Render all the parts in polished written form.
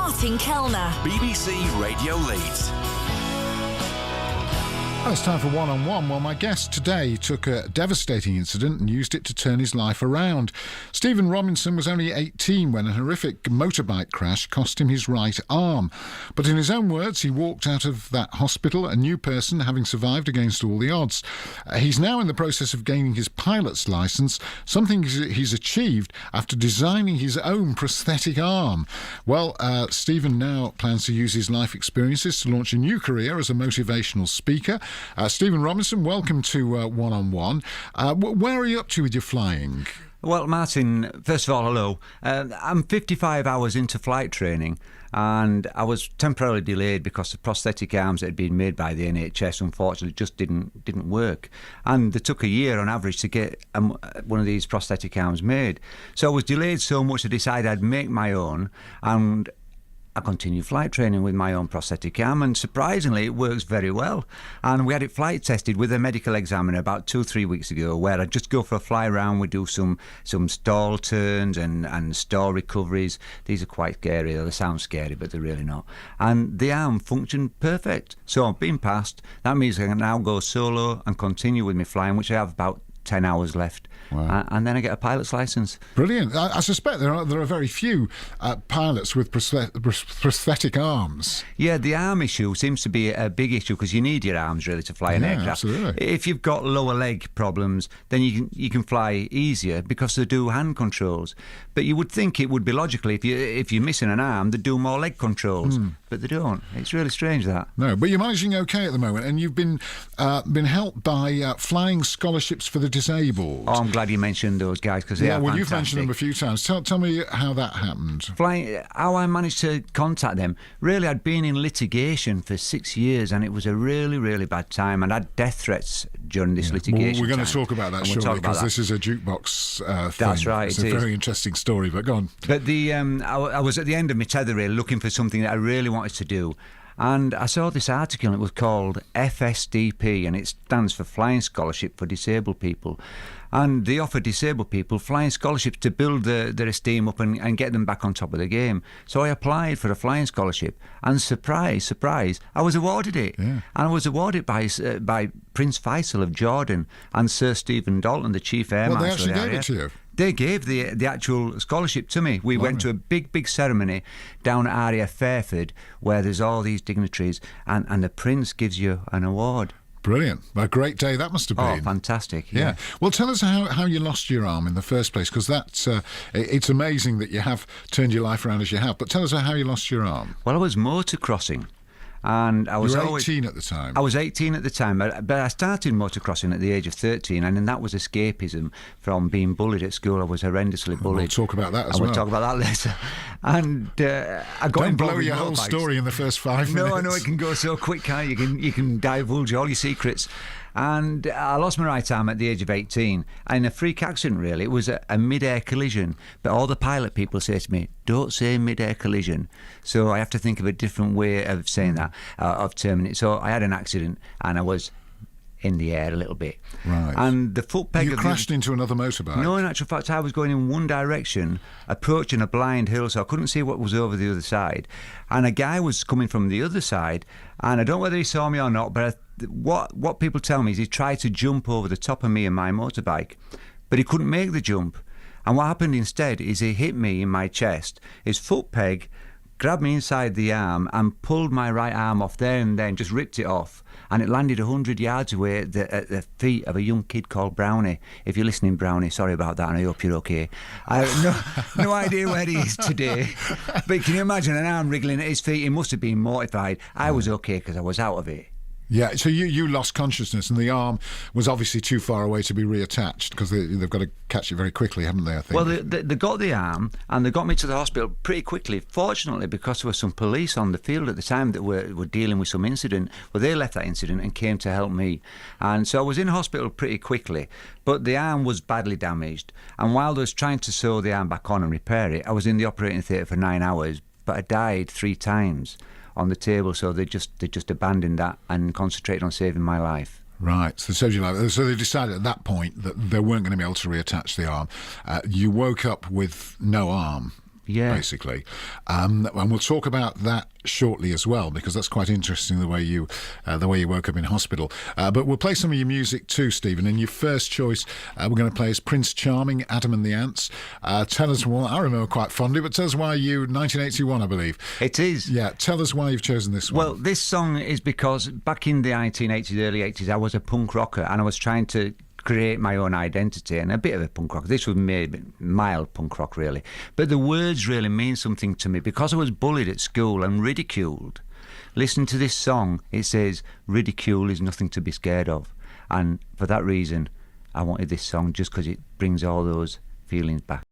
Martin Kelner. BBC Radio Leeds. Well, it's time for One-on-One. Well, my guest today took a devastating incident and used it to turn his life around. Stephen Robinson was only 18 when a horrific motorbike crash cost him his right arm. But in his own words, he walked out of that hospital a new person, having survived against all the odds. He's now in the process of gaining his pilot's licence, something he's achieved after designing his own prosthetic arm. Well, Stephen now plans to use his life experiences to launch a new career as a motivational speaker. Stephen Robinson, welcome to One-on-One. Where are you up to with your flying? Well, Martin, first of all, hello. I'm 55 hours into flight training, and I was temporarily delayed because the prosthetic arms that had been made by the NHS unfortunately just didn't work, and it took a year on average to get one of these prosthetic arms made. So I was delayed so much I decided I'd make my own, and I continued flight training with my own prosthetic arm, and surprisingly it works very well. And we had it flight tested with a medical examiner about 2-3 weeks ago, where I'd just go for a fly around. We do some stall turns and stall recoveries. These are quite scary. They sound scary, but they're really not. And the arm functioned perfect. So I've been passed. That means I can now go solo and continue with my flying, which I have about 10 hours left. Wow. And then I get a pilot's licence. Brilliant. I suspect there are very few pilots with prosthetic arms. Yeah, the arm issue seems to be a big issue because you need your arms really to fly an aircraft. Absolutely. If you've got lower leg problems, then you can fly easier because they do hand controls. But you would think it would be logical if you're missing an arm, they do more leg controls. But they don't. It's really strange that. No, but you're managing okay at the moment, and you've been helped by flying scholarships for the disabled. Oh, I'm glad you mentioned those guys because they are fantastic. You've mentioned them a few times. Tell me how that happened. How I managed to contact them. Really, I'd been in litigation for 6 years, and it was a really, really bad time. And I had death threats during this litigation. Well, we're going to talk about that shortly, because this is a jukebox thing. That's right. It's a very interesting story, but go on. But I was at the end of my tether, really, looking for something that I really wanted to do. And I saw this article, and it was called FSDP, and it stands for Flying Scholarship for Disabled People. And they offer disabled people flying scholarships to build their esteem up and get them back on top of the game. So I applied for a flying scholarship, and surprise, surprise, I was awarded it. Yeah. And I was awarded by Prince Faisal of Jordan and Sir Stephen Dalton, the Chief Air Marshal. Well, they actually gave it to you? They gave the actual scholarship to me. We went to a big ceremony down at RAF Fairford where there's all these dignitaries, and the Prince gives you an award. Brilliant. A great day that must have been. Oh, fantastic. Yeah. Well, tell us how you lost your arm in the first place, because it's amazing that you have turned your life around as you have, but tell us how you lost your arm. Well, I was motocrossing. And I was 18 at the time. I was 18 at the time, but I started motocrossing at the age of 13, and then that was escapism from being bullied at school. I was horrendously bullied. We'll talk about that as well. We'll talk about that later. And I got Don't blow your whole story in the first 5 minutes. No, I know it can go so quick, can't you? You can divulge all your secrets. And I lost my right arm at the age of 18, and in a freak accident, really. It was a mid-air collision, but all the pilot people say to me, don't say mid-air collision. So I have to think of a different way of saying that, of terming it. So I had an accident, and I was in the air a little bit. Right. And the foot peg... You crashed into another motorbike? No, in actual fact, I was going in one direction, approaching a blind hill, so I couldn't see what was over the other side. And a guy was coming from the other side, and I don't know whether he saw me or not, but what people tell me is he tried to jump over the top of me and my motorbike, but he couldn't make the jump. And what happened instead is he hit me in my chest. His foot peg grabbed me inside the arm and pulled my right arm off there and then, just ripped it off. And it landed 100 yards away at the feet of a young kid called Brownie. If you're listening, Brownie, sorry about that, and I hope you're okay. I have no idea where he is today. But can you imagine an arm wriggling at his feet? He must have been mortified. I was okay because I was out of it. Yeah, so you lost consciousness, and the arm was obviously too far away to be reattached, because they've got to catch it very quickly, haven't they, I think? Well, they got the arm, and they got me to the hospital pretty quickly, fortunately, because there were some police on the field at the time that were dealing with some incident. Well, they left that incident and came to help me. And so I was in hospital pretty quickly, but the arm was badly damaged. And while I was trying to sew the arm back on and repair it, I was in the operating theatre for 9 hours, but I died 3 times on the table, so they just abandoned that and concentrated on saving my life. Right, so saved your life. So they decided at that point that they weren't going to be able to reattach the arm. You woke up with no arm. basically. And we'll talk about that shortly as well, because that's quite interesting, the way you woke up in hospital. But we'll play some of your music too, Stephen. And your first choice we're going to play is Prince Charming, Adam and the Ants. Tell us, well, I remember quite fondly, but tell us why 1981, I believe. It is. Yeah, tell us why you've chosen this one. Well, this song is because back in the 1980s, early 80s, I was a punk rocker and I was trying to create my own identity, and a bit of a punk rock. This was maybe mild punk rock, really. But the words really mean something to me because I was bullied at school and ridiculed. Listen to this song. It says, ridicule is nothing to be scared of. And for that reason, I wanted this song just because it brings all those feelings back.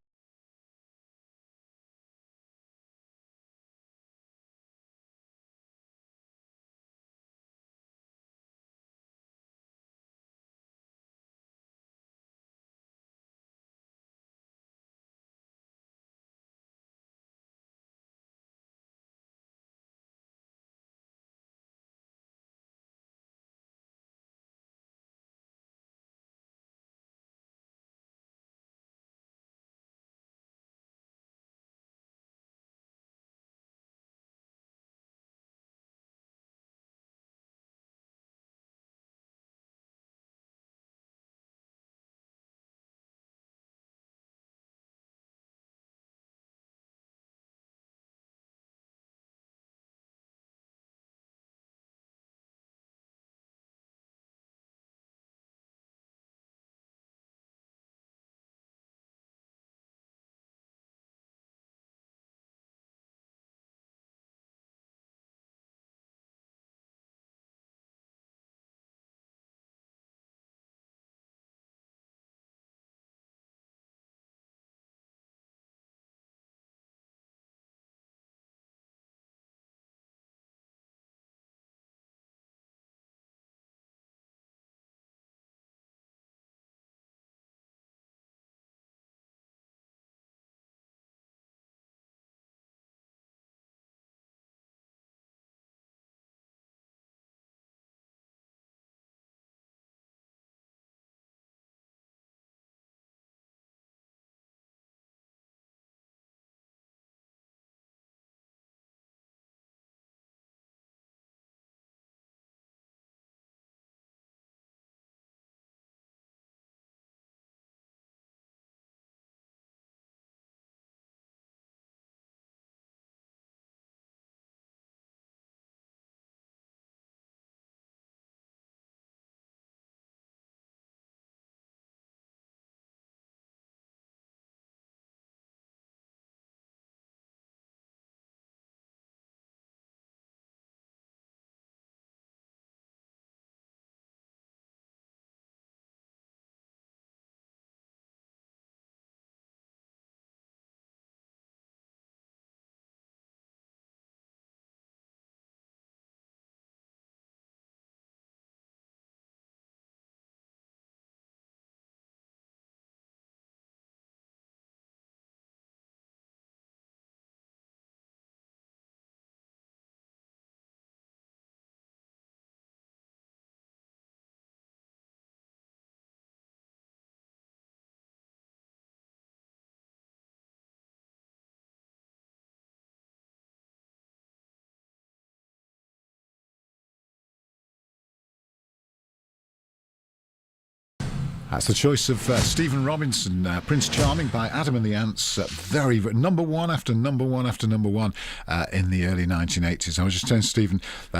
That's the choice of Stephen Robinson, Prince Charming by Adam and the Ants. Very number one after number one after number one in the early 1980s. I was just telling Stephen,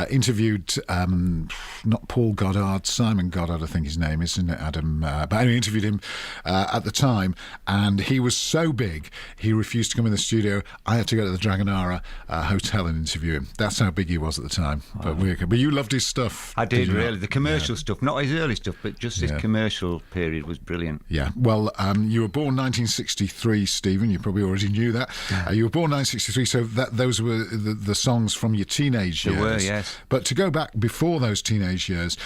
interviewed not Paul Goddard, Simon Goddard, I think his name is, isn't it, Adam? But anyway, interviewed him at the time, and he was so big, he refused to come in the studio. I had to go to the Dragonara Hotel and interview him. That's how big he was at the time. Wow. But you loved his stuff. I did really. The commercial stuff, not his early stuff, but just his commercial period was brilliant. Yeah. Well, you were born 1963, Stephen. You probably already knew that. You were born 1963, so those were the songs from your teenage years. They were, yes. But to go back before those teenage years,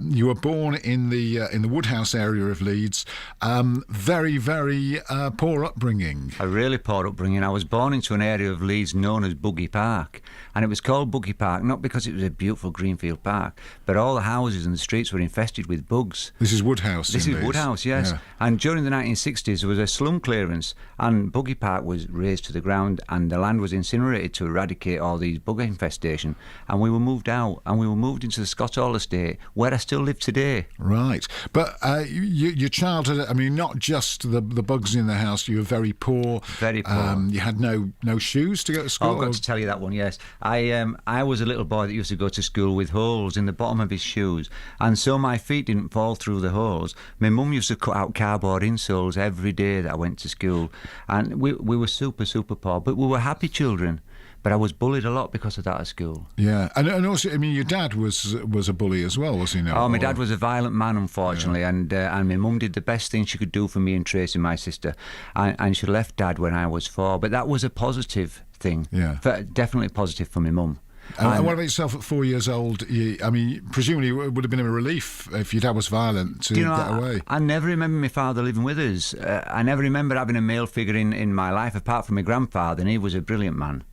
you were born in the Woodhouse area of Leeds. Very, very poor upbringing. A really poor upbringing. I was born into an area of Leeds known as Buggy Park, and it was called Buggy Park not because it was a beautiful greenfield park, but all the houses and the streets were infested with bugs. This is Woodhouse. This is days. Woodhouse, yes. Yeah. And during the 1960s, there was a slum clearance, and Buggy Park was razed to the ground, and the land was incinerated to eradicate all these bug infestation. And we were moved out, and we were moved into the Scott Hall estate, where I still live today. Right. But your childhood, I mean, not just the bugs in the house, you were very poor. Very poor. You had no shoes to go to school? Oh, I've got to tell you that one, yes. I was a little boy that used to go to school with holes in the bottom of his shoes, and so my feet didn't fall through the holes. My mum used to cut out cardboard insoles every day that I went to school, and we were super, super poor, but we were happy children. But I was bullied a lot because of that at school. Yeah, and also, I mean, your dad was a bully as well, was he? No? Oh, my dad was a violent man, unfortunately, and my mum did the best thing she could do for me and Tracy, my sister, and she left Dad when I was 4. But that was a positive thing. Yeah, definitely positive for my mum. And what about yourself at 4 years old? I mean, presumably it would have been a relief if your dad was violent to get away. I never remember my father living with us. I never remember having a male figure in my life apart from my grandfather, and he was a brilliant man.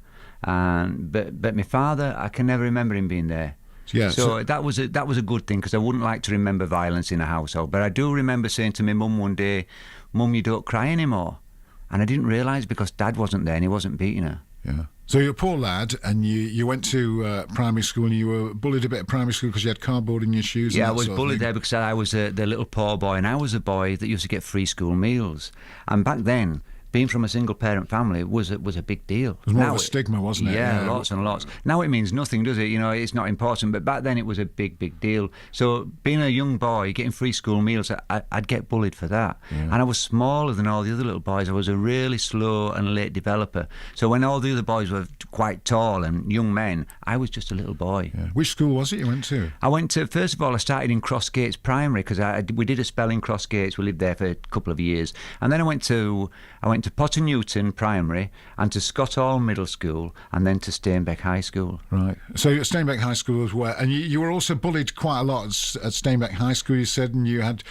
But my father, I can never remember him being there. Yeah, so that was a good thing, because I wouldn't like to remember violence in a household. But I do remember saying to my mum one day, "Mum, you don't cry anymore," and I didn't realise because Dad wasn't there and he wasn't beating her. Yeah. So you're a poor lad, and you went to primary school, and you were bullied a bit at primary school because you had cardboard in your shoes. Yeah, I was bullied there because I was the little poor boy, and I was a boy that used to get free school meals. And back then, being from a single-parent family was a big deal. It was more of a stigma, wasn't it? Yeah, lots and lots. Now it means nothing, does it? You know, it's not important. But back then it was a big, big deal. So being a young boy, getting free school meals, I'd get bullied for that. Yeah. And I was smaller than all the other little boys. I was a really slow and late developer. So when all the other boys were quite tall and young men, I was just a little boy. Yeah. Which school was it you went to? I went to, first of all, I started in Crossgates Primary, because we did a spell in Crossgates. We lived there for a couple of years. And then I went to Potter Newton Primary, and to Scott Hall Middle School, and then to Steinbeck High School. Right. So at Steinbeck High School as well, and you were also bullied quite a lot at Steinbeck High School. You said, and you had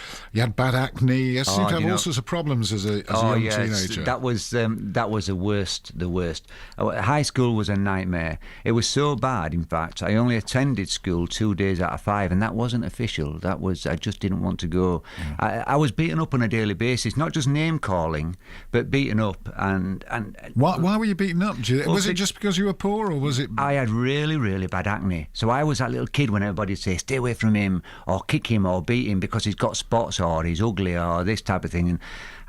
bad acne. You seemed to have all sorts of problems as a young teenager. That was the worst. High school was a nightmare. It was so bad, in fact, I only attended school 2 days out of 5, and that wasn't official. I just didn't want to go. Yeah. I was beaten up on a daily basis, not just name calling, but beaten up. And why were you beaten up? Was it just because you were poor, or was it? I had really, really bad acne. So I was that little kid when everybody would say, "Stay away from him," or "Kick him," or "Beat him because he's got spots," or "He's ugly," or this type of thing.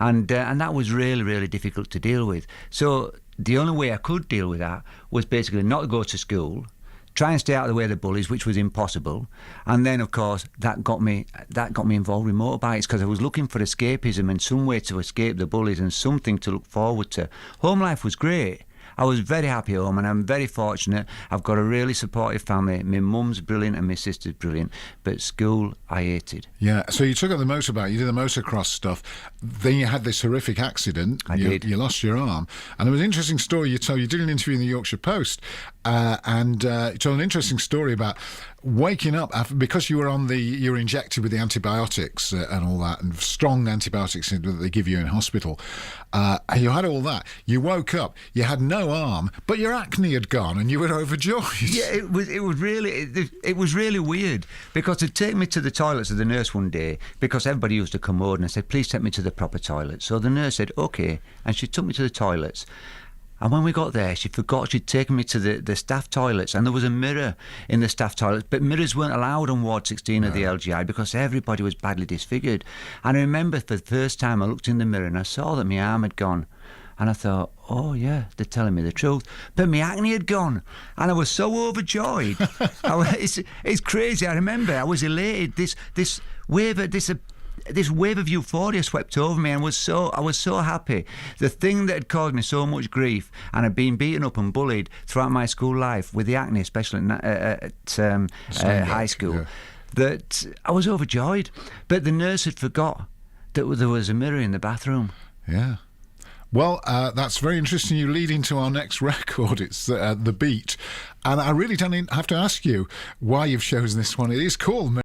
And that was really, really difficult to deal with. So the only way I could deal with that was basically not to go to school, try and stay out of the way of the bullies, which was impossible. And then, of course, that got me involved with motorbikes, because I was looking for escapism and some way to escape the bullies and something to look forward to. Home life was great. I was very happy at home, and I'm very fortunate. I've got a really supportive family. My mum's brilliant and my sister's brilliant, but school I hated. Yeah, so you took up the motorbike, you did the motocross stuff, then you had this horrific accident. I did. You lost your arm, and there was an interesting story you told. You did an interview in the Yorkshire Post, and you told an interesting story about waking up because you were injected with the antibiotics and all that, and strong antibiotics that they give you in hospital. And you had all that. You woke up, you had no arm, but your acne had gone, and you were overjoyed. Yeah, it was really weird, because they'd take me to the toilets of the nurse one day, because everybody used to come over, and I said, "Please take me to the proper toilet." So the nurse said, "Okay," and she took me to the toilets. And when we got there, she forgot she'd taken me to the staff toilets, and there was a mirror in the staff toilets, but mirrors weren't allowed on Ward 16 of the LGI because everybody was badly disfigured. And I remember for the first time I looked in the mirror and I saw that my arm had gone. And I thought, oh yeah, they're telling me the truth. But my acne had gone, and I was so overjoyed. It's crazy. I remember I was elated. This wave of euphoria swept over me, and I was so happy. The thing that had caused me so much grief, and had been beaten up and bullied throughout my school life, with the acne, especially at high school, that I was overjoyed. But the nurse had forgot that there was a mirror in the bathroom. Yeah. Well, that's very interesting. You lead into our next record. It's The Beat. And I really don't have to ask you why you've chosen this one. It is called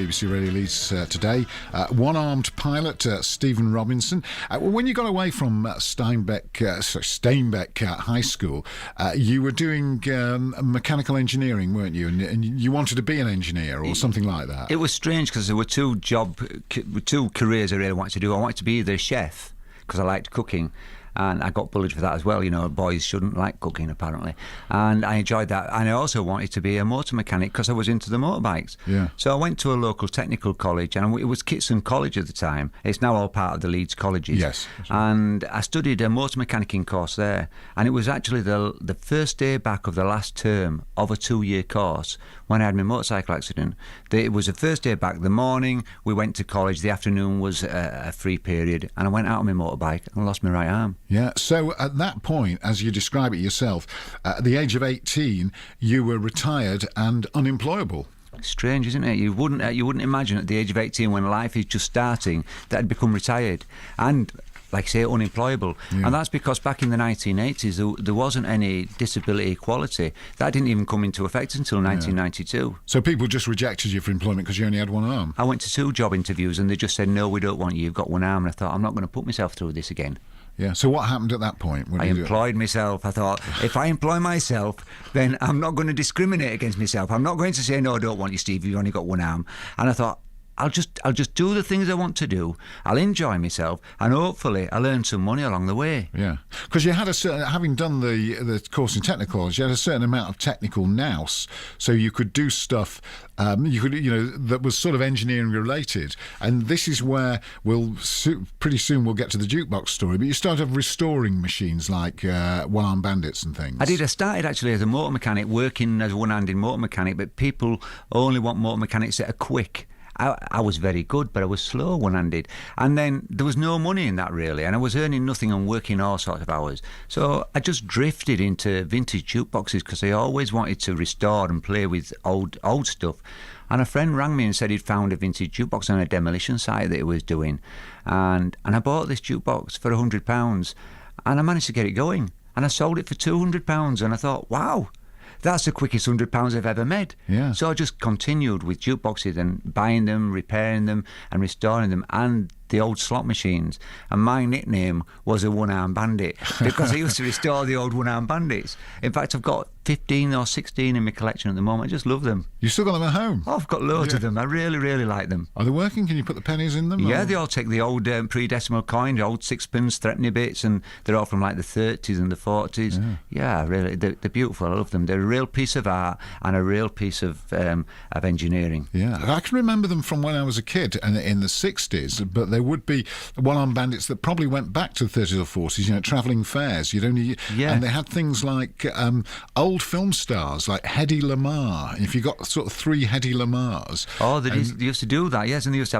BBC Radio Leeds today. One-armed pilot, Stephen Robinson. When you got away from Steinbeck High School, you were doing mechanical engineering, weren't you? And you wanted to be an engineer or something like that. It was strange because there were two careers I really wanted to do. I wanted to be either a chef because I liked cooking. And I got bullied for that as well. You know, boys shouldn't like cooking, apparently. And I enjoyed that. And I also wanted to be a motor mechanic because I was into the motorbikes. Yeah. So I went to a local technical college, and it was Kitson College at the time. It's now all part of the Leeds colleges. Yes. And I studied a motor mechanicking course there. And it was actually the first day back of the last term of a 2-year course when I had my motorcycle accident. It was the first day back. The morning we went to college, the afternoon was a free period, and I went out on my motorbike and lost my right arm. Yeah, so at that point, as you describe it yourself, at the age of 18, you were retired and unemployable. Strange, isn't it? You wouldn't imagine at the age of 18, when life is just starting, that I'd become retired and, like I say, unemployable. Yeah. And that's because back in the 1980s, there wasn't any disability equality. That didn't even come into effect until 1992. So people just rejected you for employment because you only had one arm? I went to 2 job interviews and they just said, no, we don't want you, you've got one arm. And I thought, I'm not going to put myself through this again. Yeah, so what happened at that point? I employed myself. I thought, if I employ myself, then I'm not going to discriminate against myself. I'm not going to say, no, I don't want you, Steve, you've only got one arm. And I thought, I'll just do the things I want to do. I'll enjoy myself, and hopefully I'll earn some money along the way. Yeah, because you had having done the course in technical college, you had a certain amount of technical nous, so you could do stuff. That was sort of engineering related, and this is where pretty soon we'll get to the jukebox story. But you started restoring machines like one-armed bandits and things. I started actually as a motor mechanic, working as a one-handed motor mechanic, but people only want motor mechanics that are quick. I was very good, but I was slow one-handed. And then there was no money in that, really, and I was earning nothing and working all sorts of hours. So I just drifted into vintage jukeboxes because I always wanted to restore and play with old stuff. And a friend rang me and said he'd found a vintage jukebox on a demolition site that he was doing. And I bought this jukebox for £100, and I managed to get it going. And I sold it for £200, and I thought, wow, that's the quickest £100 I've ever made. Yeah. So I just continued with jukeboxes and buying them, repairing them and restoring them, and the old slot machines. And my nickname was a one-armed bandit because I used to restore the old one-armed bandits. In fact, I've got 15 or 16 in my collection at the moment. I just love them. You still got them at home? Oh, I've got loads of them. I really, really like them. Are they working? Can you put the pennies in them? Yeah, they all take the old pre-decimal coin, the old sixpence, threepenny bits, and they're all from like the 30s and the 40s. Yeah, really, they're beautiful. I love them. They're a real piece of art and a real piece of engineering. Yeah, I can remember them from when I was a kid and in the 60s, but they would be one-armed bandits that probably went back to the 30s or 40s, travelling fairs. And they had things like old film stars like Hedy Lamarr. If you got sort of 3 Hedy Lamarrs. Oh, they used to do that, yes, and they used to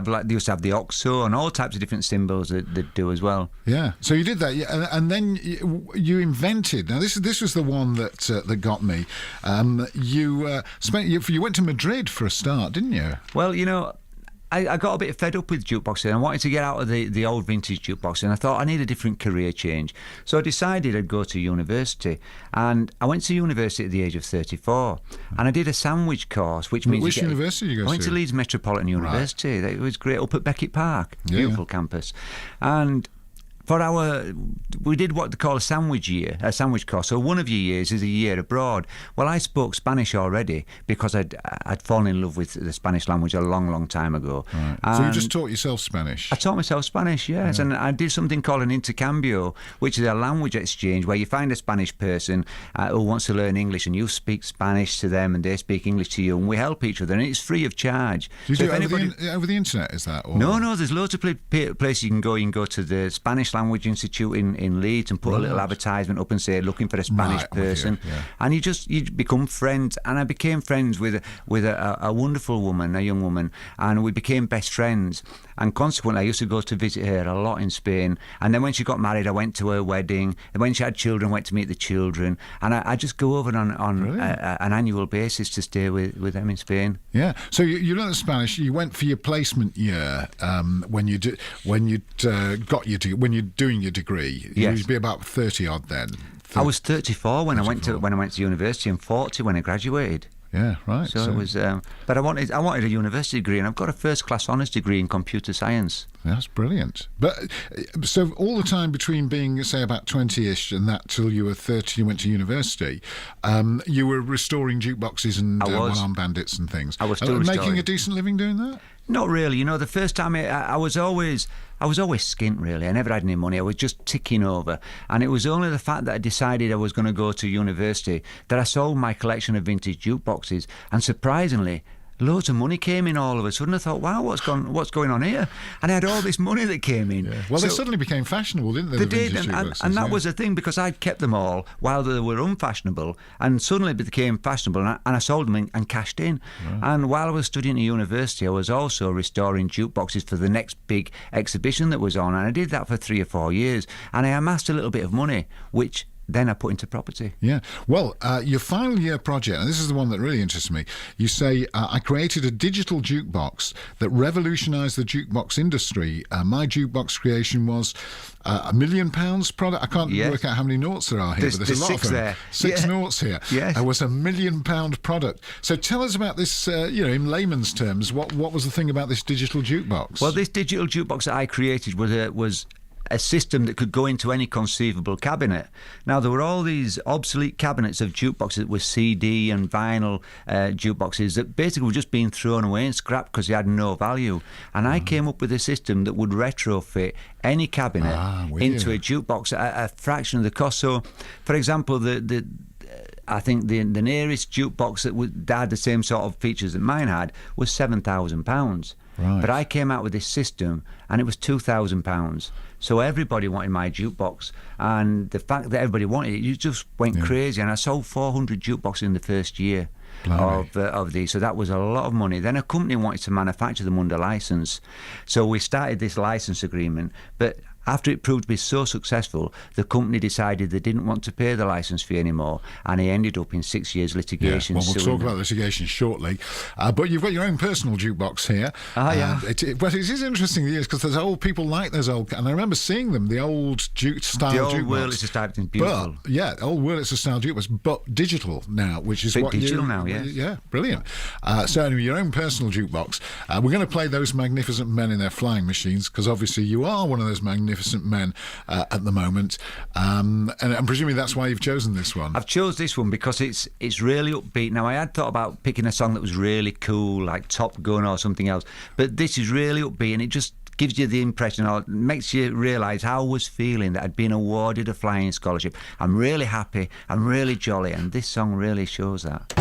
have the OXO and all types of different symbols that they do as well. Yeah, so you did that, and then you invented. Now this was the one that got me. You went to Madrid for a start, didn't you? Well, I got a bit fed up with jukeboxing. I wanted to get out of the old vintage jukeboxing. And I thought I need a different career change. So I decided I'd go to university. And I went to university at the age of 34. And I did a sandwich course, which means... Which university did you go to? I went to Leeds Metropolitan University. Right. It was great, up at Beckett Park. Beautiful campus. And... we did what they call a sandwich course. So one of your years is a year abroad. Well, I spoke Spanish already because I'd fallen in love with the Spanish language a long, long time ago. Right. So you just taught yourself Spanish? I taught myself Spanish, yes. Yeah. And I did something called an intercambio, which is a language exchange where you find a Spanish person who wants to learn English, and you speak Spanish to them and they speak English to you, and we help each other, and it's free of charge. Do you do it over the internet, is that? Or? No, there's loads of places you can go. You can go to the Spanish Language Institute in Leeds and put a little advertisement up and say looking for a Spanish person, and you become friends. And I became friends with a wonderful woman, a young woman, and we became best friends. And consequently, I used to go to visit her a lot in Spain. And then when she got married, I went to her wedding. And when she had children, I went to meet the children. And I just go over on an annual basis to stay with them in Spain. Yeah. So you learned Spanish. You went for your placement year when you're doing your degree. Yes. You'd be about 30 odd then. I was 34 when I went to university, and 40 when I graduated. Yeah, right. So it was, but I wanted a university degree, and I've got a first-class honours degree in computer science. That's brilliant. But so all the time between being, say, about 20-ish and that till you were 30, you went to university, you were restoring jukeboxes and one-armed bandits and things. I was still making a decent living doing that? Not really. You know, the first time I was always skint, really. I never had any money. I was just ticking over. And it was only the fact that I decided I was going to go to university that I sold my collection of vintage jukeboxes. And surprisingly, loads of money came in all of a sudden. I thought, wow, what's going on here? And I had all this money that came in. Yeah. Well, they suddenly became fashionable, didn't they? They did, and that was the thing, because I'd kept them all while they were unfashionable, and suddenly they became fashionable, and I sold them and cashed in. Right. And while I was studying at university, I was also restoring jukeboxes for the next big exhibition that was on, and I did that for 3 or 4 years, and I amassed a little bit of money, which then I put into property. Yeah. Well, your final year project, and this is the one that really interests me, you say, I created a digital jukebox that revolutionised the jukebox industry. My jukebox creation was £1 million product. I can't work out how many noughts there are here, but there's a lot of them. There. 6 noughts here. Yes. It was £1 million product. So tell us about this, in layman's terms, what was the thing about this digital jukebox? Well, this digital jukebox that I created was a system that could go into any conceivable cabinet. Now, there were all these obsolete cabinets of jukeboxes that were CD and vinyl jukeboxes that basically were just being thrown away and scrapped because they had no value. And I came up with a system that would retrofit any cabinet into a jukebox at a fraction of the cost. So, for example, I think the nearest jukebox that had the same sort of features that mine had was £7,000. Right. But I came out with this system, and it was £2,000. So everybody wanted my jukebox, and the fact that everybody wanted it, you just went crazy. And I sold 400 jukeboxes in the first year of these. So that was a lot of money. Then a company wanted to manufacture them under license, so we started this license agreement. But after it proved to be so successful, the company decided they didn't want to pay the licence fee anymore, and he ended up in 6 years litigation. Yeah, well, we'll talk about litigation shortly. But you've got your own personal jukebox here. But it is interesting, because there's old people like those old, and I remember seeing them, the old style jukebox. The old Wurlitzer type thing, beautiful. But, old Wurlitzer style jukebox, but digital now, which is what digital now, yeah. Yeah, brilliant. So anyway, your own personal jukebox. We're going to play those magnificent men in their flying machines, because obviously you are one of those magnificent men at the moment, and I'm presuming that's why you've chosen this one. I've chose this one because it's really upbeat. Now, I had thought about picking a song that was really cool, like Top Gun or something else, but this is really upbeat, and it just gives you the impression, or makes you realise how I was feeling that I'd been awarded a flying scholarship. I'm really happy, I'm really jolly, and this song really shows that.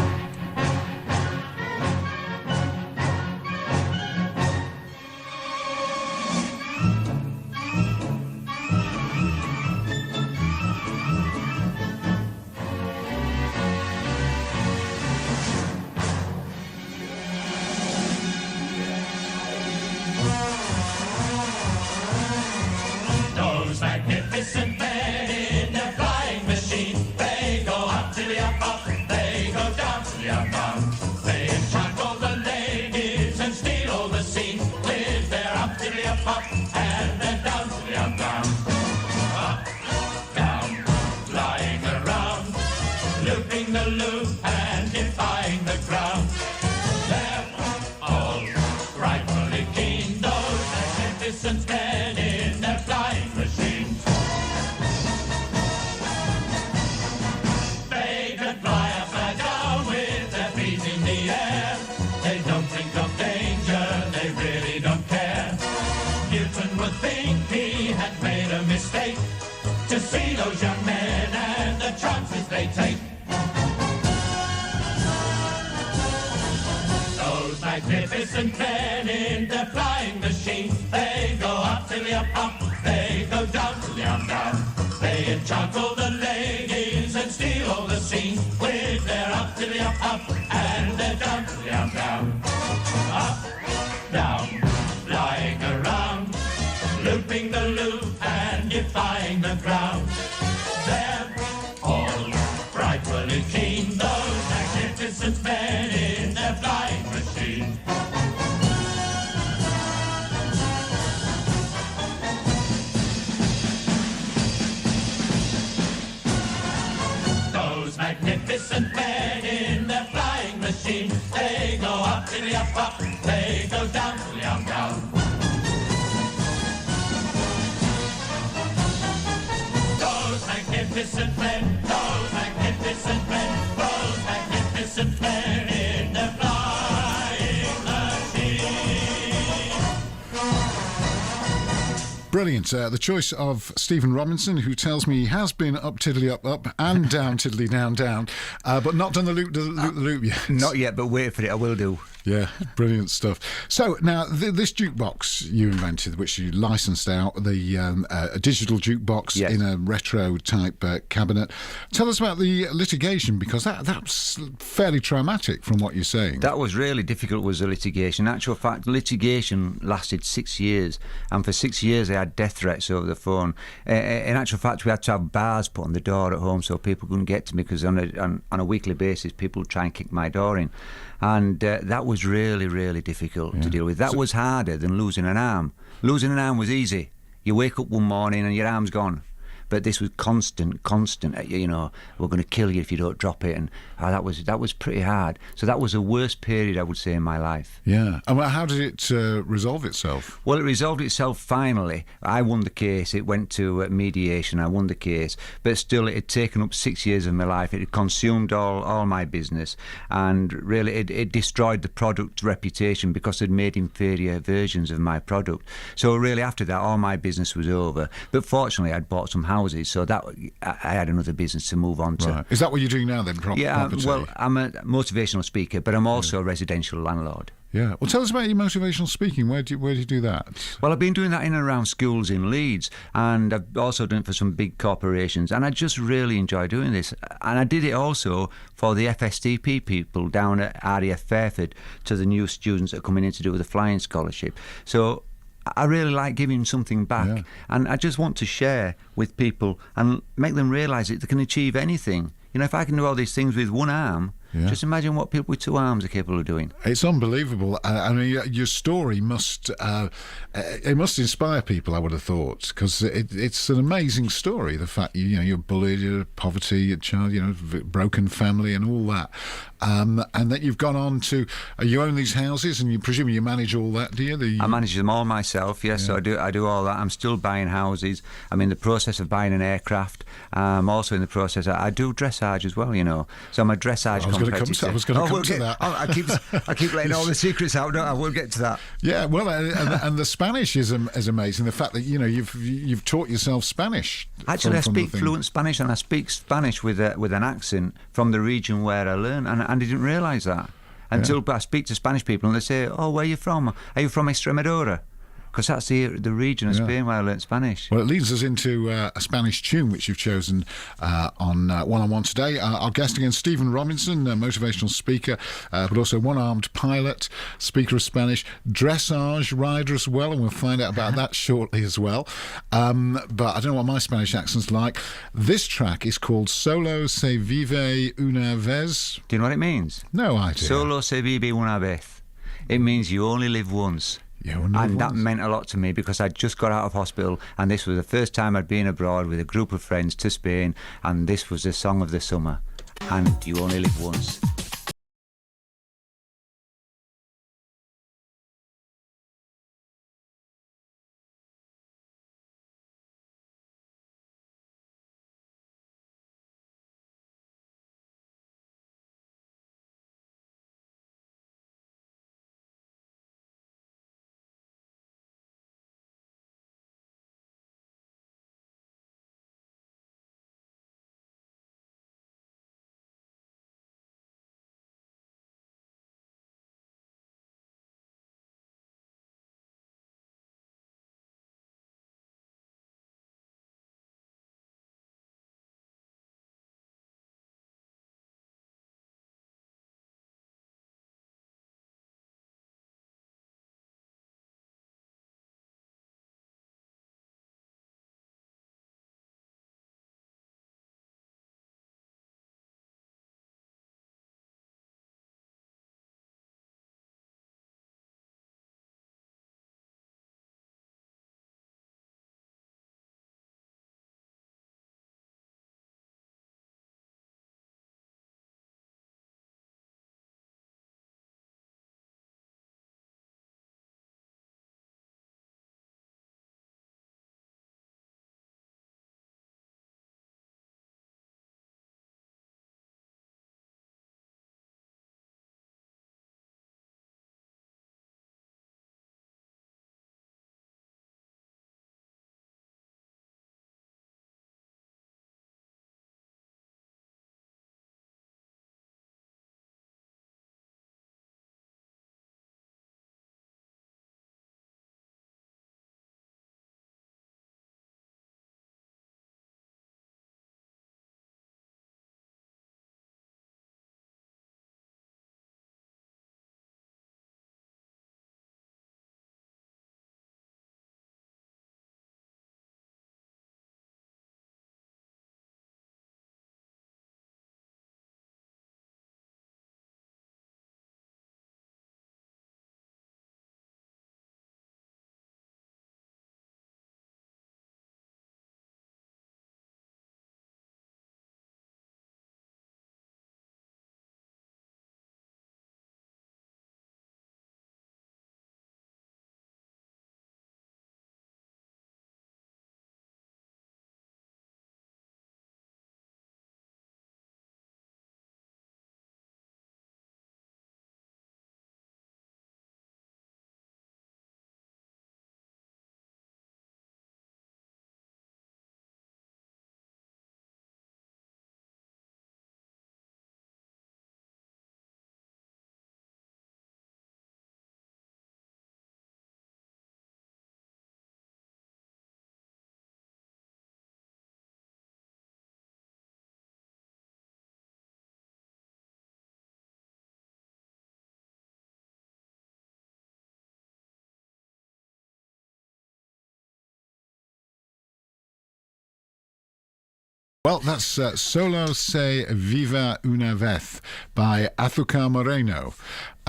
Magnificent men in their flying machine. They go up to the up, they go down to the up. They enchant all the ladies and steal all the scene with their up to the up and then down to the up. Up, down, flying around, looping the loop and defying the ground. They're all rightfully keen, those magnificent men in their flying machine. To see those young men and the chances they take. Those magnificent men in their flying machine. They go up to the up, they go down to the down. They enchant all the ladies and steal all the scene with their up to the up and their down to the down. Up, down, flying around, looping the loop and defying the ground. They're all frightfully keen, those magnificent men in their flying machine. Those magnificent men in their flying machine. brilliant. The choice of Stephen Robinson, who tells me he has been up tiddly up and down tiddly down, but not done the loop yet. Not yet, but wait for it. I will do. Yeah, brilliant stuff. So now this jukebox you invented, which you licensed out, a digital jukebox Yes. in a retro type cabinet. Tell us about the litigation, because that's fairly traumatic from what you're saying. That was really difficult, was the litigation. In actual fact, litigation lasted 6 years, and for 6 years I had death threats over the phone. In actual fact, we had to have bars put on the door at home so people couldn't get to me, because on a weekly basis people would try and kick my door in. And that was really, really difficult to deal with. That was harder than losing an arm. Losing an arm was easy. You wake up one morning and your arm's gone. But this was constant. You know, we're going to kill you if you don't drop it, and that was pretty hard. So that was the worst period, I would say, in my life. Yeah. And how did it resolve itself? Well, it resolved itself finally. I won the case. It went to mediation. I won the case, but still, it had taken up 6 years of my life. It had consumed all my business, and really, it destroyed the product's reputation because it made inferior versions of my product. So really, after that, all my business was over. But fortunately, I'd bought some houses, so that I had another business to move on to. Right. Is that what you're doing now then? Property? Well, I'm a motivational speaker, but I'm also a residential landlord. Yeah. Well, tell us about your motivational speaking. Where do you do that? Well, I've been doing that in and around schools in Leeds, and I've also done it for some big corporations, and I just really enjoy doing this. And I did it also for the FSTP people down at RAF Fairford, to the new students that are coming in to do the flying scholarship. So I really like giving something back, and I just want to share with people and make them realise that they can achieve anything. You know, if I can do all these things with one arm, just imagine what people with two arms are capable of doing. It's unbelievable. I mean, your story must inspire people, I would have thought, because it's an amazing story. The fact you're bullied, you're poverty, your child, broken family, and all that, and that you've gone on to you own these houses, and you presume you manage all that, do you? I manage them all myself. Yes, so I do all that. I'm still buying houses. I'm in the process of buying an aircraft. I'm also in the process. I do dressage as well. So I'm a dressage competitor. I was going to come to that. I keep letting all the secrets out. I will get to that. Yeah, well, and the Spanish is amazing. The fact that you've taught yourself Spanish. Actually, I speak fluent Spanish, and I speak Spanish with an accent from the region where I learned, and I didn't realise that until I speak to Spanish people, and they say, "Oh, where are you from? Are you from Extremadura?" Because that's the region of Spain where I learnt Spanish. Well, it leads us into a Spanish tune, which you've chosen on One-on-One today. Our guest again, Stephen Robinson, a motivational speaker, but also one-armed pilot, speaker of Spanish, dressage rider as well, and we'll find out about that shortly as well. But I don't know what my Spanish accent's like. This track is called Solo se vive una vez. Do you know what it means? No idea. Solo se vive una vez. It means you only live once. That meant a lot to me, because I'd just got out of hospital, and this was the first time I'd been abroad with a group of friends to Spain, and this was the song of the summer. And you only live once. Well, that's Solo Se Viva Una Vez by Azúcar Moreno.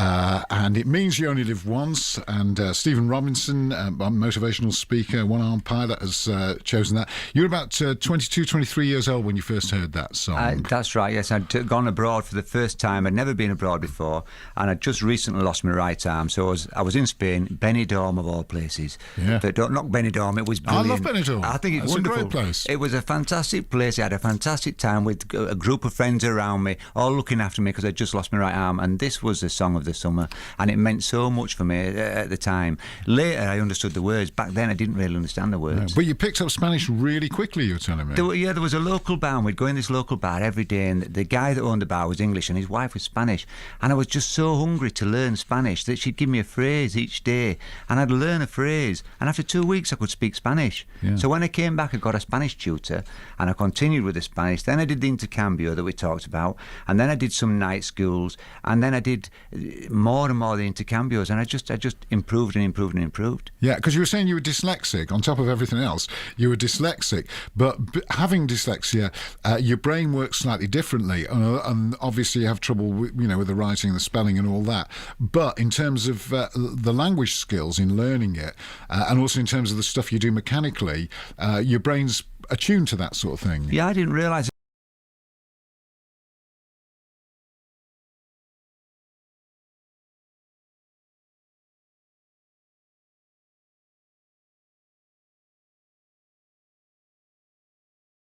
And it means you only live once. And Stephen Robinson, a motivational speaker, one-armed pilot, has chosen that. You were about 22, 23 years old when you first heard that song. That's right, yes. I'd gone abroad for the first time. I'd never been abroad before. And I'd just recently lost my right arm. So I was in Spain, Benidorm of all places. Yeah. But don't knock Benidorm, it was brilliant. I love Benidorm. I think it's That's wonderful. a great place. It was a fantastic place. I had a fantastic time with a group of friends around me, all looking after me because I'd just lost my right arm. And this was the song of the summer. And it meant so much for me at the time. Later, I understood the words. Back then, I didn't really understand the words. No, but you picked up Spanish really quickly, you were telling me. There was a local bar, and we'd go in this local bar every day, and the guy that owned the bar was English, and his wife was Spanish. And I was just so hungry to learn Spanish that she'd give me a phrase each day, and I'd learn a phrase. And after 2 weeks, I could speak Spanish. Yeah. So when I came back, I got a Spanish tutor, and I continued with the Spanish. Then I did the intercambio that we talked about, and then I did some night schools, and then I did more and more the intercambios, and I just improved and improved and improved. Yeah, because you were saying you were dyslexic. On top of everything else, you were dyslexic. But having dyslexia, your brain works slightly differently, and obviously you have trouble, with the writing, the spelling, and all that. But in terms of the language skills in learning it, and also in terms of the stuff you do mechanically, your brain's attuned to that sort of thing. Yeah, I didn't realise.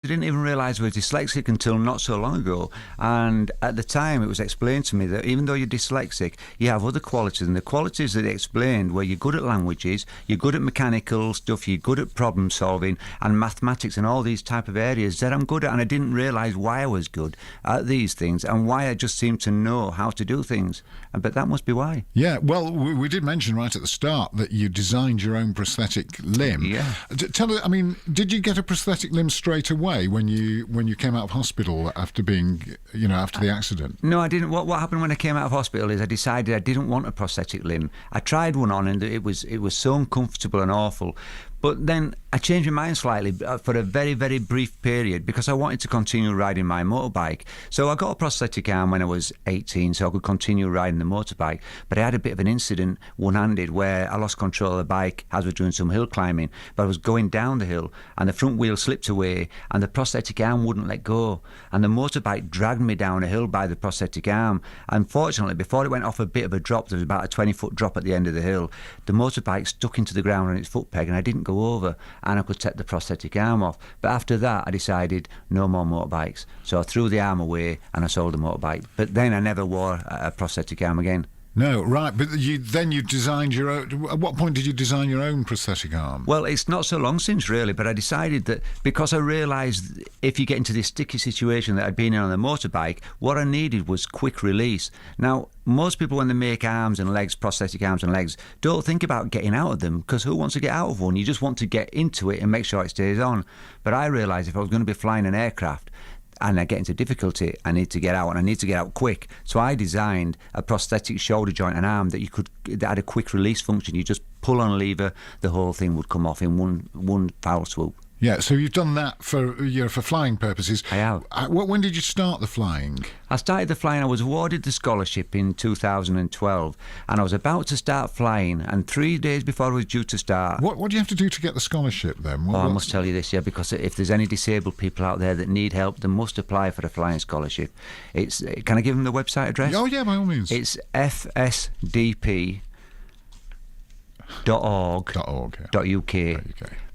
I didn't even realise I was dyslexic until not so long ago, and at the time it was explained to me that even though you're dyslexic, you have other qualities, and the qualities that they explained were you're good at languages, you're good at mechanical stuff, you're good at problem solving and mathematics and all these type of areas that I'm good at, and I didn't realise why I was good at these things and why I just seemed to know how to do things, but that must be why. Yeah, well, we did mention right at the start that you designed your own prosthetic limb. Yeah. Tell us, did you get a prosthetic limb straight away when you came out of hospital after being, after the accident? No, I didn't. What happened when I came out of hospital is I decided I didn't want a prosthetic limb. I tried one on, and it was so uncomfortable and awful. But then I changed my mind slightly for a very, very brief period because I wanted to continue riding my motorbike. So I got a prosthetic arm when I was 18 so I could continue riding the motorbike. But I had a bit of an incident one-handed where I lost control of the bike as we were doing some hill climbing. But I was going down the hill and the front wheel slipped away and the prosthetic arm wouldn't let go. And the motorbike dragged me down a hill by the prosthetic arm. Unfortunately, before it went off a bit of a drop, there was about a 20-foot drop at the end of the hill, the motorbike stuck into the ground on its foot peg and I didn't go over and I could take the prosthetic arm off. But after that I decided no more motorbikes, so I threw the arm away and I sold the motorbike. But then I never wore a prosthetic arm again. No, right, but you designed your own. At what point did you design your own prosthetic arm? Well, it's not so long since, really, but I decided that because I realised if you get into this sticky situation that I'd been in on the motorbike, what I needed was quick release. Now, most people when they make arms and legs, prosthetic arms and legs, don't think about getting out of them, because who wants to get out of one? You just want to get into it and make sure it stays on. But I realised if I was going to be flying an aircraft, and I get into difficulty, I need to get out, and I need to get out quick. So I designed a prosthetic shoulder joint and arm that had a quick release function. You just pull on a lever, the whole thing would come off in one foul swoop. Yeah, so you've done that for flying purposes. I have. When did you start the flying? I started the flying, I was awarded the scholarship in 2012, and I was about to start flying, and 3 days before I was due to start... What do you have to do to get the scholarship then? I must tell you this, yeah, because if there's any disabled people out there that need help, they must apply for a flying scholarship. Can I give them the website address? Oh, yeah, by all means. It's fsdp.org.uk.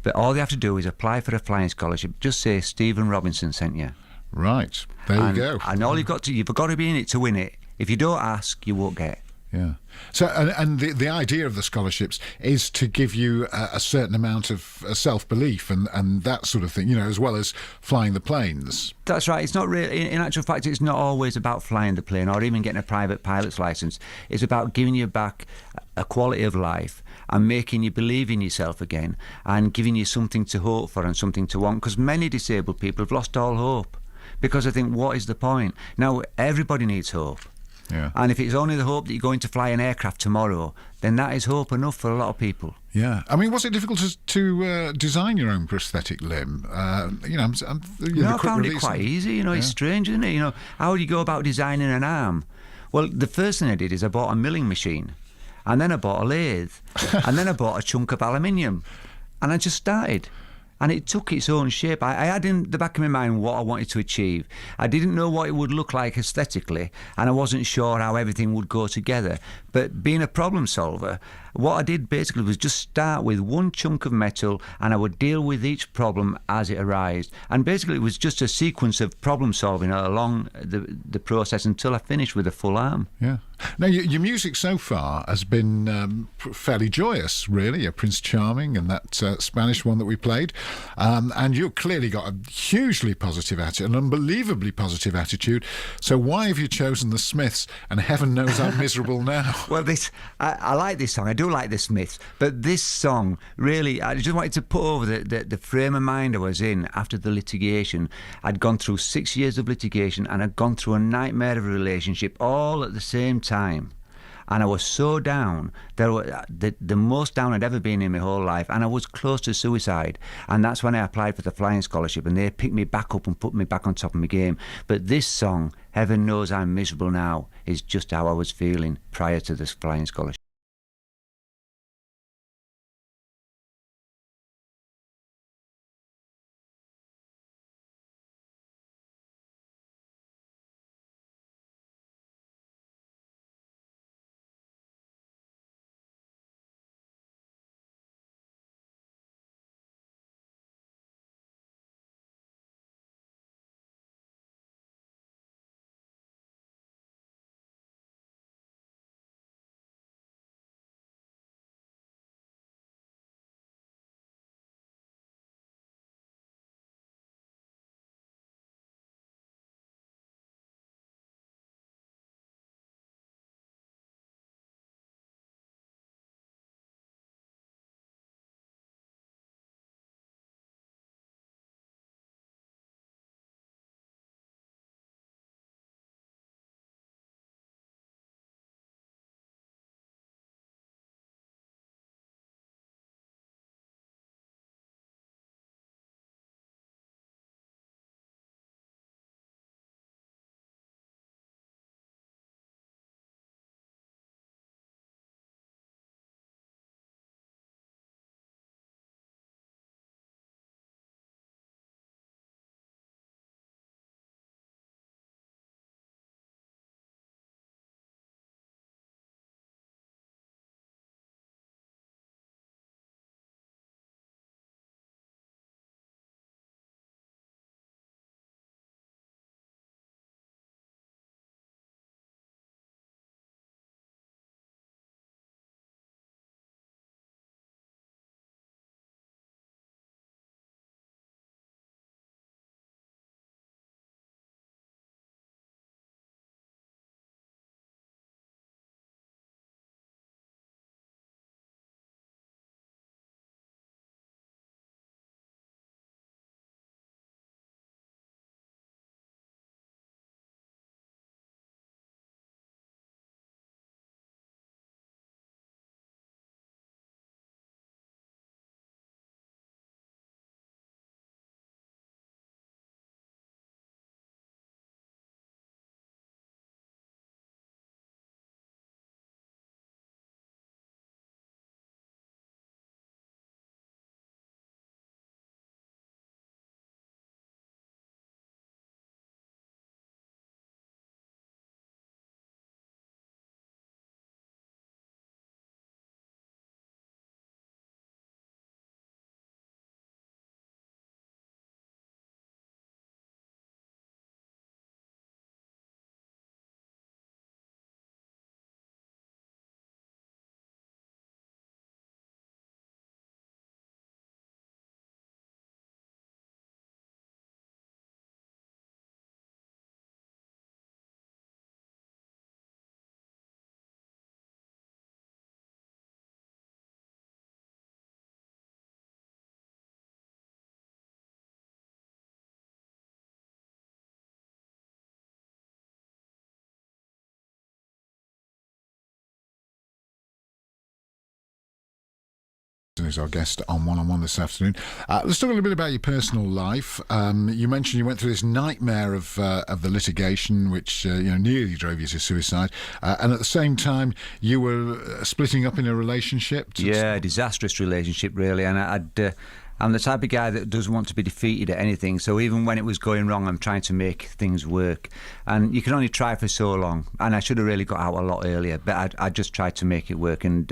But all they have to do is apply for a flying scholarship. Just say Stephen Robinson sent you. Right. There you go. And all you've got to be in it to win it. If you don't ask, you won't get. Yeah. So, and the idea of the scholarships is to give you a certain amount of self-belief and that sort of thing, as well as flying the planes. That's right. It's not really, in actual fact, it's not always about flying the plane or even getting a private pilot's license. It's about giving you back a quality of life and making you believe in yourself again and giving you something to hope for and something to want, because many disabled people have lost all hope because I think, what is the point? Now, everybody needs hope. Yeah. And if it's only the hope that you're going to fly an aircraft tomorrow, then that is hope enough for a lot of people. Yeah, I mean, was it difficult to design your own prosthetic limb? I found it quite easy. It's strange, isn't it? How do you go about designing an arm? Well, the first thing I did is I bought a milling machine, and then I bought a lathe, and then I bought a chunk of aluminium, and I just started. And it took its own shape. I had in the back of my mind what I wanted to achieve. I didn't know what it would look like aesthetically, and I wasn't sure how everything would go together. But being a problem solver, what I did basically was just start with one chunk of metal, and I would deal with each problem as it arose. And basically it was just a sequence of problem solving along the process until I finished with a full arm. Yeah. Now, your music so far has been fairly joyous, really. Prince Charming and that Spanish one that we played. And you've clearly got a hugely positive attitude, an unbelievably positive attitude. So why have you chosen the Smiths? And heaven knows I'm miserable now. Well, I like this song. I do like the Smiths. But this song, really, I just wanted to put over the frame of mind I was in after the litigation. I'd gone through 6 years of litigation, and I'd gone through a nightmare of a relationship all at the same time. And I was so down, the most down I'd ever been in my whole life, and I was close to suicide. And that's when I applied for the flying scholarship, and they picked me back up and put me back on top of my game. But this song, Heaven Knows I'm Miserable Now, is just how I was feeling prior to this flying scholarship. Robinson, who's our guest on One this afternoon. Let's talk a little bit about your personal life. You mentioned you went through this nightmare of the litigation, which nearly drove you to suicide, and at the same time you were splitting up in a relationship. A disastrous relationship, really, and I'm the type of guy that doesn't want to be defeated at anything, so even when it was going wrong, I'm trying to make things work. And you can only try for so long, and I should have really got out a lot earlier, but I just tried to make it work, and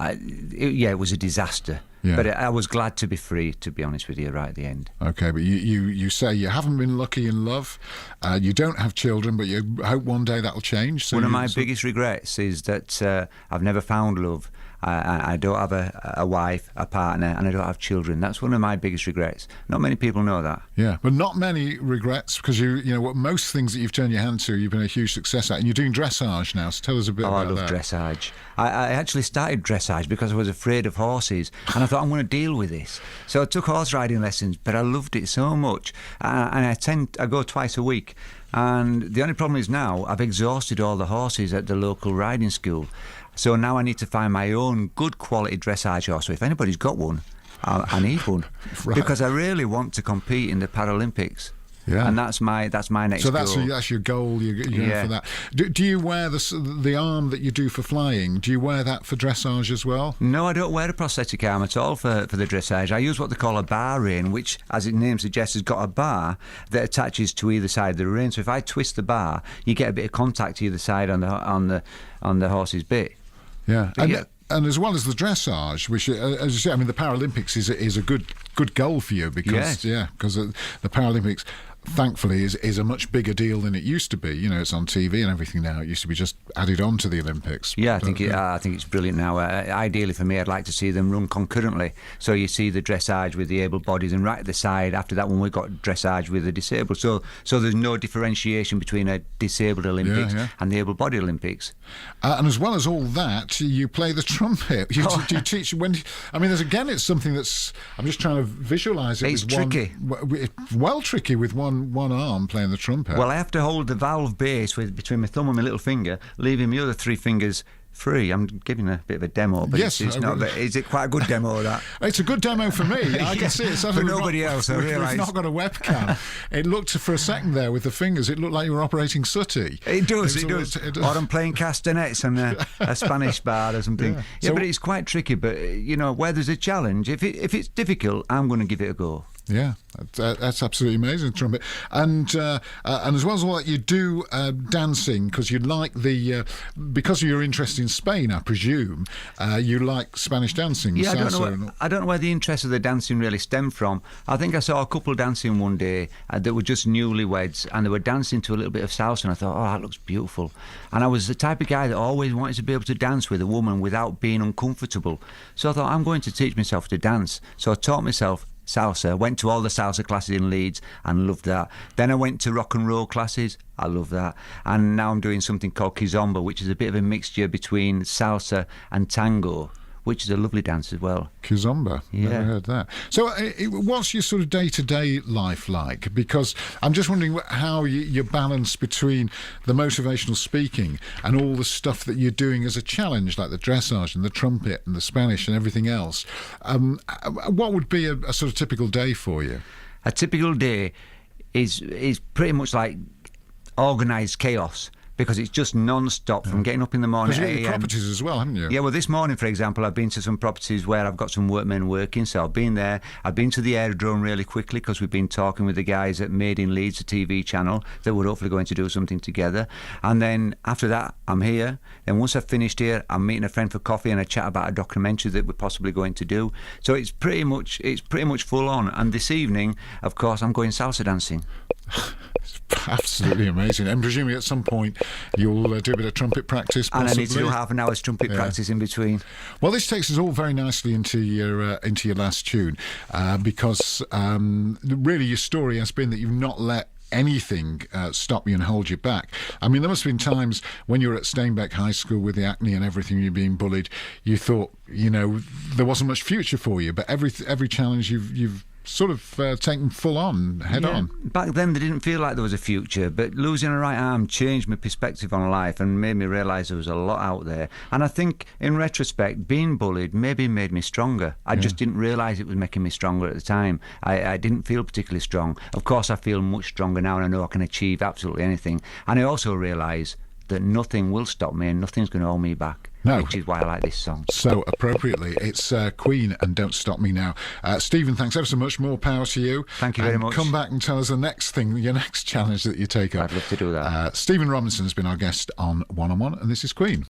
it was a disaster. Yeah. But I was glad to be free, to be honest with you, right at the end. Okay, but you say you haven't been lucky in love, you don't have children, but you hope one day that'll change. So one of my biggest regrets is that I've never found love. I don't have a wife, a partner, and I don't have children. That's one of my biggest regrets. Not many people know that. Yeah, but not many regrets, because what most things that you've turned your hand to, you've been a huge success at, and you're doing dressage now. So tell us a bit about that. I love dressage. I actually started dressage because I was afraid of horses, and I thought I'm going to deal with this. So I took horse riding lessons, but I loved it so much, and I go twice a week. And the only problem is now I've exhausted all the horses at the local riding school. So now I need to find my own good quality dressage horse. So if anybody's got one, I need one. Right. Because I really want to compete in the Paralympics. Yeah, and that's my next goal. So that's your goal. You're going for that. Do you wear the arm that you do for flying? Do you wear that for dressage as well? No, I don't wear a prosthetic arm at all for the dressage. I use what they call a bar rein, which, as its name suggests, has got a bar that attaches to either side of the rein. So if I twist the bar, you get a bit of contact to either side on the horse's bit. Yeah. And as well as the dressage, which, as you say, I mean, the Paralympics is a good goal for you because because the Paralympics, thankfully, is a much bigger deal than it used to be. It's on TV and everything now. It used to be just added on to the Olympics. Yeah, I think it's brilliant now. Ideally for me, I'd like to see them run concurrently. So you see the dressage with the able bodies, and right at the side after that one we've got dressage with the disabled. So there's no differentiation between a disabled Olympics and the able-bodied Olympics. And as well as all that, you play the trumpet. Do you teach when? I mean, it's something that's. I'm just trying to visualise it. It's tricky. Tricky with one arm playing the trumpet. Well, I have to hold the valve base between my thumb and my little finger, leaving my other three fingers free. I'm giving a bit of a demo, but yes, it's not. Is it quite a good demo, that? It's a good demo for me. I can see it. For nobody else, I realise. We've not got a webcam. It looked, for a second there, with the fingers, it looked like you were operating sooty. It does. Or I'm playing castanets on a Spanish bar or something. Yeah, but it's quite tricky. But, where there's a challenge, if it's difficult, I'm going to give it a go. Yeah, that's absolutely amazing, trumpet. And as well as all that, you do dancing because you like because of your interest in Spain, I presume. You like Spanish dancing. Yeah, I don't know where the interest of the dancing really stemmed from. I think I saw a couple dancing one day that were just newlyweds, and they were dancing to a little bit of salsa, and I thought, that looks beautiful. And I was the type of guy that always wanted to be able to dance with a woman without being uncomfortable. So I thought, I'm going to teach myself to dance. So I taught myself salsa, went to all the salsa classes in Leeds and loved that. Then I went to rock and roll classes, I love that. And now I'm doing something called kizomba, which is a bit of a mixture between salsa and tango, which is a lovely dance as well. Kizomba, never heard that. So what's your sort of day-to-day life like? Because I'm just wondering how you balance between the motivational speaking and all the stuff that you're doing as a challenge, like the dressage and the trumpet and the Spanish and everything else. What would be a sort of typical day for you? A typical day is pretty much like organised chaos. Because it's just non-stop from getting up in the morning. Because you've got your properties as well, haven't you? Yeah, well, this morning, for example, I've been to some properties where I've got some workmen working, so I've been there. I've been to the aerodrome really quickly because we've been talking with the guys at Made in Leeds, a TV channel, that we're hopefully going to do something together. And then after that, I'm here. Then once I've finished here, I'm meeting a friend for coffee and a chat about a documentary that we're possibly going to do. So it's pretty much full on. And this evening, of course, I'm going salsa dancing. It's absolutely amazing. And presumably at some point you'll do a bit of trumpet practice, possibly. And I need to do half an hour's trumpet practice in between. Well, this takes us all very nicely into your last tune, because really your story has been that you've not let anything stop you and hold you back. I mean, there must have been times when you were at Steinbeck High School with the acne and everything, you're being bullied, you thought, there wasn't much future for you, but every challenge you've sort of taken full on, head on. Back then, they didn't feel like there was a future, but losing a right arm changed my perspective on life and made me realise there was a lot out there. And I think, in retrospect, being bullied maybe made me stronger. I just didn't realise it was making me stronger at the time. I didn't feel particularly strong. Of course, I feel much stronger now, and I know I can achieve absolutely anything. And I also realise that nothing will stop me and nothing's going to hold me back. No. Which is why I like this song. So appropriately. It's Queen and Don't Stop Me Now. Stephen, thanks ever so much. More power to you. Thank you very much. Come back and tell us the next thing, your next challenge that you take up. I'd love to do that. Stephen Robinson has been our guest on One on One, and this is Queen.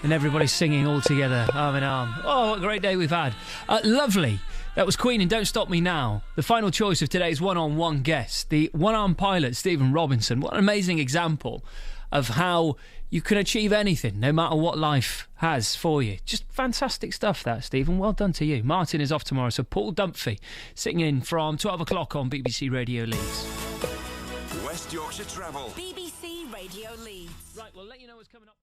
And everybody's singing all together, arm in arm. Oh, what a great day we've had. Lovely. That was Queen and Don't Stop Me Now. The final choice of today's one-on-one guest, the one-arm pilot, Stephen Robinson. What an amazing example of how you can achieve anything, no matter what life has for you. Just fantastic stuff, that, Stephen. Well done to you. Martin is off tomorrow, so Paul Dunphy singing from 12 o'clock on BBC Radio Leeds. West Yorkshire Travel. BBC Radio Leeds. Right, we'll let you know what's coming up.